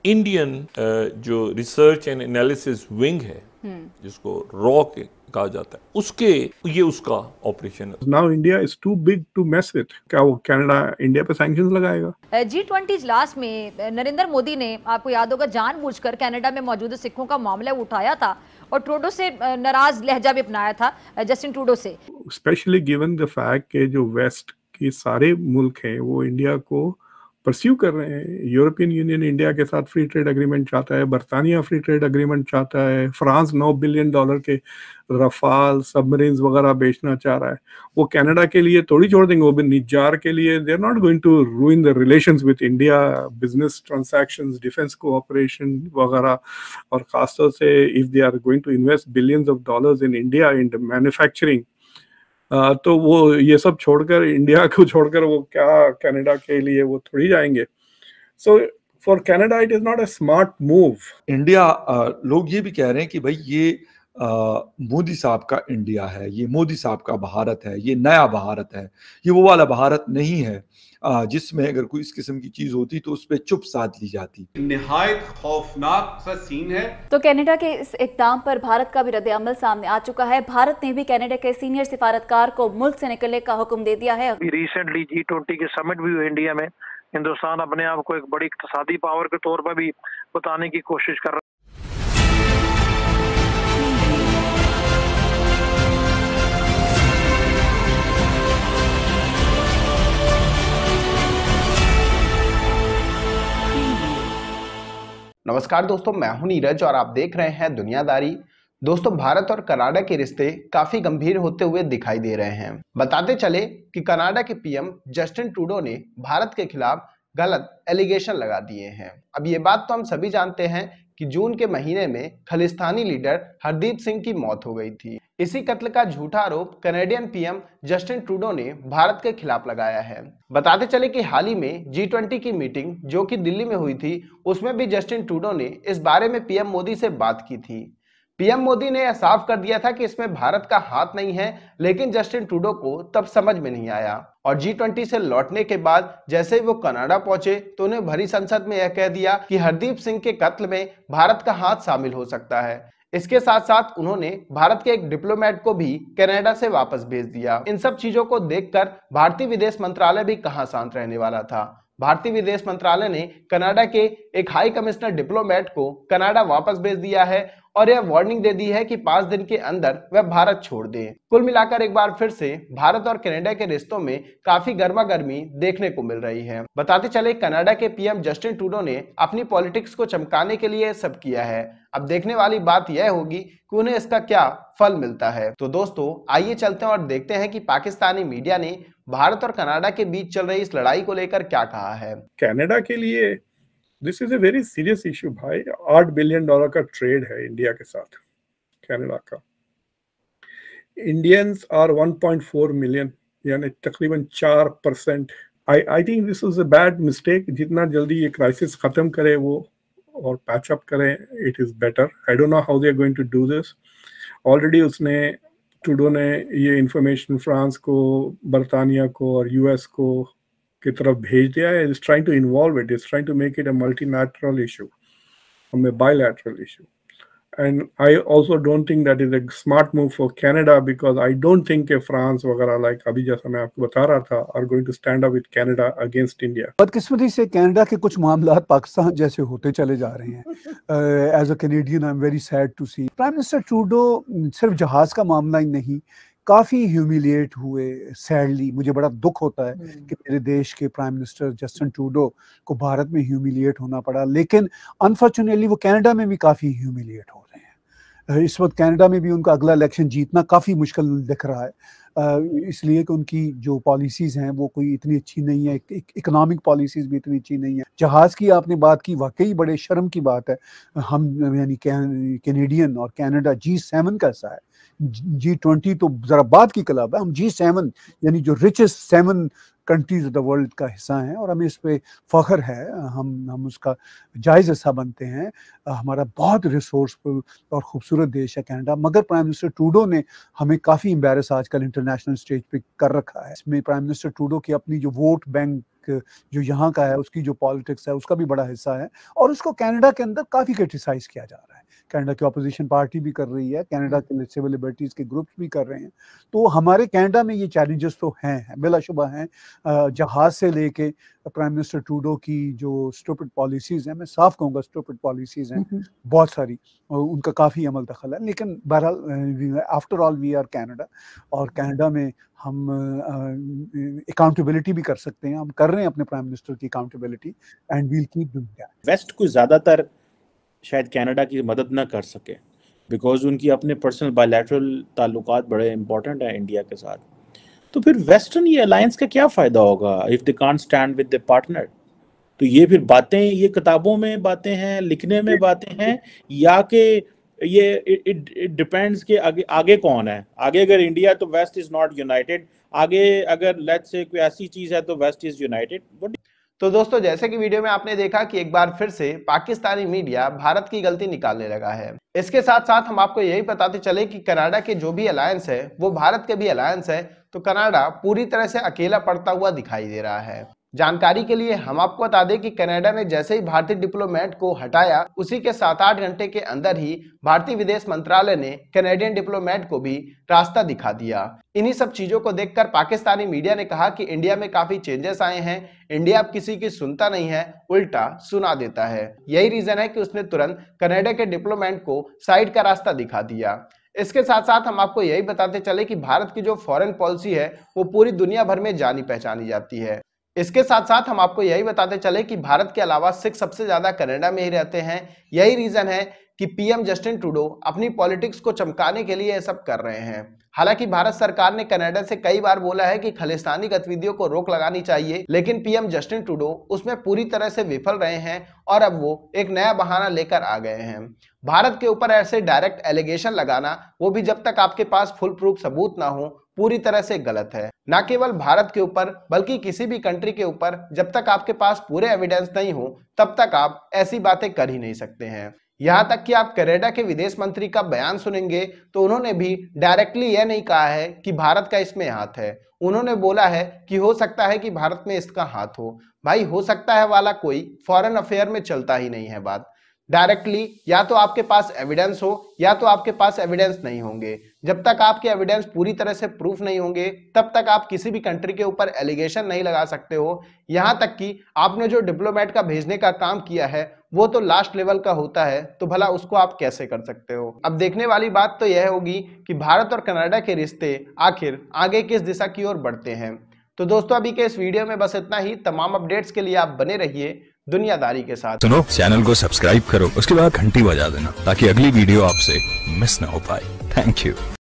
Indian जो research and analysis wing है, जिसको रॉ कहा जाता है, उसका ऑपरेशन है। Now India is too big to mess with. क्या वो कनाडा इंडिया पे सैंक्शंस लगाएगा? G20 इजलास में नरेंद्र मोदी ने, आपको याद होगा, जानबूझकर कनाडा में मौजूद सिखों का मामला उठाया था और ट्रूडो से नाराज लहजा भी अपनाया था, जस्टिन ट्रूडो से। स्पेशली गिवन द फैक्ट के जो वेस्ट के सारे मुल्क हैं वो इंडिया को परस्यू कर रहे हैं। यूरोपियन यूनियन इंडिया के साथ फ्री ट्रेड एग्रीमेंट चाहता है, बरतानिया फ्री ट्रेड एग्रीमेंट चाहता है, फ्रांस $9 बिलियन के रफाल सबमरीन्स वगैरह बेचना चाह रहा है। वो कनाडा के लिए थोड़ी छोड़ देंगे, वो भी निजार के लिए। They are not going to ruin the relations with India, business transactions, defence cooperation वगैरह। और खासतौर से if they are going to invest billions of dollars in India in manufacturing, तो वो ये सब छोड़कर, इंडिया को छोड़कर वो क्या कनाडा के लिए वो थोड़ी जाएंगे। So for Canada it is not a smart move. India, लोग ये भी कह रहे हैं कि भाई ये मोदी साहब का इंडिया है, ये मोदी साहब का भारत है, ये नया भारत है, ये वो वाला भारत नहीं है जिसमें अगर कोई इस किस्म की चीज होती तो उस पर चुप साध ली जाती। निहायत खौफनाक सा सीन है। तो कनाडा के इस इक़दाम पर भारत का भी रद्द-ए-अमल सामने आ चुका है। भारत ने भी कनाडा के सीनियर सिफारतकार को मुल्क से निकलने का हुक्म दे दिया है। रिसेंटली G20 के समिट भी हुए इंडिया में। हिंदुस्तान अपने आप को एक बड़ी इक़्तिसादी पावर के तौर पर भी बताने की कोशिश कर रहा है। नमस्कार दोस्तों, मैं हूं नीरज और आप देख रहे हैं दुनियादारी। दोस्तों, भारत और कनाडा के रिश्ते काफी गंभीर होते हुए दिखाई दे रहे हैं। बताते चले कि कनाडा के पीएम जस्टिन ट्रूडो ने भारत के खिलाफ गलत एलिगेशन लगा दिए हैं। अब ये बात तो हम सभी जानते हैं कि जून के महीने में खालिस्तानी लीडर हरदीप सिंह की मौत हो गई थी। इसी कत्ल का झूठा आरोप कनाडियन पीएम जस्टिन ट्रूडो ने भारत के खिलाफ लगाया है। बताते चले कि हाल ही में G20 की मीटिंग जो कि दिल्ली में हुई थी, उसमें भी जस्टिन ट्रूडो ने इस बारे में पीएम मोदी से बात की थी। पीएम मोदी ने यह साफ कर दिया था कि इसमें भारत का हाथ नहीं है, लेकिन जस्टिन ट्रूडो को तब समझ में नहीं आया और G20 से लौटने के बाद जैसे ही वो कनाडा पहुंचे तो उन्हें भरी संसद में यह कह दिया कि हरदीप सिंह के कत्ल में भारत का हाथ शामिल हो सकता है। इसके साथ साथ उन्होंने भारत के एक डिप्लोमेट को भी कनाडा से वापस भेज दिया। इन सब चीजों को देखकर भारतीय विदेश मंत्रालय भी कहां शांत रहने वाला था। भारतीय विदेश मंत्रालय ने कनाडा के एक हाई कमिश्नर डिप्लोमेट को कनाडा वापस भेज दिया है और यह वार्निंग दे दी है कि 5 दिन के अंदर वह भारत छोड़ दे। कुल मिलाकर एक बार फिर से भारत और कनाडा के रिश्तों में काफी गर्मागर्मी देखने को मिल रही है। बताते चले कनाडा के पीएम जस्टिन ट्रूडो ने अपनी पॉलिटिक्स को चमकाने के लिए सब किया है। अब देखने वाली बात यह होगी कि उन्हें इसका क्या फल मिलता है। तो दोस्तों, आइए चलते हैं और देखते हैं कि पाकिस्तानी मीडिया ने भारत और कनाडा के बीच चल रही इस लड़ाई को लेकर क्या कहा है। कनाडा के लिए this is a very serious issue भाई। $8 बिलियन का ट्रेड है इंडिया के साथ कनाडा का। इंडियंस आर 1.4 मिलियन, यानी तकरीबन 4%। I think this is a bad mistake. जितना जल्दी ये क्राइसिस खत्म करे वो और पैच अप करें, it is better. I don't know how they are going to do this. Already Trudeau ने ये इंफॉर्मेशन फ्रांस को, बरतानिया को और यूएस को की तरफ भेज दिया है। Is trying to involve it, is trying to make it a multilateral issue, a bilateral issue. And I also don't think that is a smart move for Canada, because I don't think कि France वगैरह, like अभी जैसा मैं आपको बता रहा था, are going to stand up with Canada against India. बदकिस्मती से कनाडा के कुछ मामलात पाकिस्तान जैसे होते चले जा रहे हैं। As a Canadian I am very sad to see. Prime minister Trudeau सिर्फ जहाज का मामला ही नहीं, काफ़ी ह्यूमिलिएट हुए। सैडली मुझे बड़ा दुख होता है कि मेरे देश के प्राइम मिनिस्टर जस्टिन ट्रूडो को भारत में ह्यूमिलिएट होना पड़ा, लेकिन अनफॉर्चुनेटली वो कनाडा में भी काफ़ी ह्यूमिलिएट हो रहे हैं। इस वक्त कनाडा में भी उनका अगला इलेक्शन जीतना काफ़ी मुश्किल दिख रहा है, इसलिए कि उनकी जो पॉलिसीज़ हैं वो कोई इतनी अच्छी नहीं है। इकोनॉमिक पॉलिसीज़ भी इतनी अच्छी नहीं है। जहाज़ की आपने बात की, वाकई बड़े शर्म की बात है। हम यानी कैनेडियन और कनाडा G7 कैसा है, G20 तो ज़रा बात की क्लब है। हम G7 यानी जो richest 7 countries of the world का हिस्सा हैं और हमें इस पे फख्र है। हम उसका जायज़ हिस्सा बनते हैं। हमारा बहुत रिसोर्सफुल और ख़ूबसूरत देश है कनाडा, मगर प्राइम मिनिस्टर ट्रूडो ने हमें काफ़ी एम्बेरस आजकल इंटरनेशनल स्टेज पे कर रखा है। इसमें प्राइम मिनिस्टर ट्रूडो की अपनी जो वोट बैंक एक जो यहाँ का है उसकी जो पॉलिटिक्स है उसका भी बड़ा हिस्सा है, और उसको कनाडा के अंदर काफ़ी क्रिटिसाइज किया जा रहा है। कनाडा की अपोजिशन पार्टी भी कर रही है, कनाडा के सिविल लिबर्टीज़ के ग्रुप्स भी कर रहे हैं। तो हमारे कनाडा में ये चैलेंजेस तो हैं, बिलाशुबा हैं। जहाज़ से लेके प्राइम मिनिस्टर ट्रूडो की जो स्टूपिड पॉलिसीज़ हैं, मैं साफ कहूँगा स्टूपिड पॉलिसीज़ हैं बहुत सारी, उनका काफ़ी अमल दखल है। लेकिन बहरहाल after all we are Canada, और कनाडा में हम अकाउंटेबिलिटी भी कर सकते हैं। हम कर रहे हैं अपने प्राइम मिनिस्टर की accountability, and we'll keep doing that. West को ज़्यादातर शायद कनाडा की मदद ना कर सके, बिकॉज उनकी अपने पर्सनल बायलैटरल ताल्लुकात बड़े इंपॉर्टेंट हैं इंडिया के साथ। तो फिर वेस्टर्न ये अलायंस का क्या फ़ायदा होगा if they can't stand with the partner? तो ये फिर बातें, ये किताबों में बातें हैं, लिखने में बातें हैं, या कि ये इट डिपेंड्स कि आगे कौन है? आगे अगर इंडिया तो वेस्ट इज़ नॉट यूनाइटेड, आगे अगर लेट्स से कोई ऐसी चीज़ है तो वेस्ट इज़ यूनाइटेड। तो दोस्तों, जैसे कि वीडियो में आपने देखा कि एक बार फिर से पाकिस्तानी मीडिया भारत की गलती निकालने लगा है। इसके साथ साथ हम आपको यही बताते चले कि कनाडा के जो भी अलायंस है वो भारत के भी अलायंस है, तो कनाडा पूरी तरह से अकेला पड़ता हुआ दिखाई दे रहा है। जानकारी के लिए हम आपको बता दें कि कनाडा ने जैसे ही भारतीय डिप्लोमेट को हटाया, उसी के 7-8 घंटे के अंदर ही भारतीय विदेश मंत्रालय ने कनाडियन डिप्लोमेट को भी रास्ता दिखा दिया। इन्हीं सब चीजों को देखकर पाकिस्तानी मीडिया ने कहा कि इंडिया में काफी चेंजेस आए हैं, इंडिया अब किसी की सुनता नहीं है, उल्टा सुना देता है। यही रीजन है कि उसने तुरंत कनाडा के डिप्लोमेट को साइड का रास्ता दिखा दिया। इसके साथ साथ हम आपको यही बताते चले कि भारत की जो फॉरेन पॉलिसी है वो पूरी दुनिया भर में जानी पहचानी जाती है। इसके साथ साथ हम आपको यही बताते चले कि भारत के अलावा सिख सबसे ज्यादा कनाडा में ही रहते हैं। यही रीजन है कि पीएम जस्टिन ट्रूडो अपनी पॉलिटिक्स को चमकाने के लिए ये सब कर रहे हैं। हालांकि भारत सरकार ने कनाडा से कई बार बोला है कि खालिस्तानी गतिविधियों को रोक लगानी चाहिए, लेकिन पीएम जस्टिन ट्रूडो उसमें पूरी तरह से विफल रहे हैं और अब वो एक नया बहाना लेकर आ गए हैं। भारत के ऊपर ऐसे डायरेक्ट एलिगेशन लगाना, वो भी जब तक आपके पास फुल प्रूफ सबूत ना हो, पूरी तरह से गलत है। ना केवल भारत के ऊपर बल्कि किसी भी कंट्री के ऊपर जब तक आपके पास पूरे एविडेंस नहीं हो तब तक आप ऐसी बातें कर ही नहीं सकते हैं। यहाँ तक कि आप कनाडा के विदेश मंत्री का बयान सुनेंगे तो उन्होंने भी डायरेक्टली यह नहीं कहा है कि भारत का इसमें हाथ है। उन्होंने बोला है कि हो सकता है कि भारत में इसका हाथ हो। भाई, हो सकता है वाला कोई फॉरेन अफेयर में चलता ही नहीं है बात। डायरेक्टली या तो आपके पास एविडेंस हो या तो आपके पास एविडेंस नहीं होंगे। जब तक आपके एविडेंस पूरी तरह से प्रूफ नहीं होंगे तब तक आप किसी भी कंट्री के ऊपर एलिगेशन नहीं लगा सकते हो। यहाँ तक कि आपने जो डिप्लोमेट का भेजने का काम किया है वो तो लास्ट लेवल का होता है, तो भला उसको आप कैसे कर सकते हो? अब देखने वाली बात तो यह होगी कि भारत और कनाडा के रिश्ते आखिर आगे किस दिशा की ओर बढ़ते हैं। तो दोस्तों, अभी के इस वीडियो में बस इतना ही। तमाम अपडेट्स के लिए आप बने रहिए दुनियादारी के साथ। सुनो, चैनल को सब्सक्राइब करो, उसके बाद घंटी बजा देना ताकि अगली वीडियो आपसे मिस ना हो पाए। Thank you.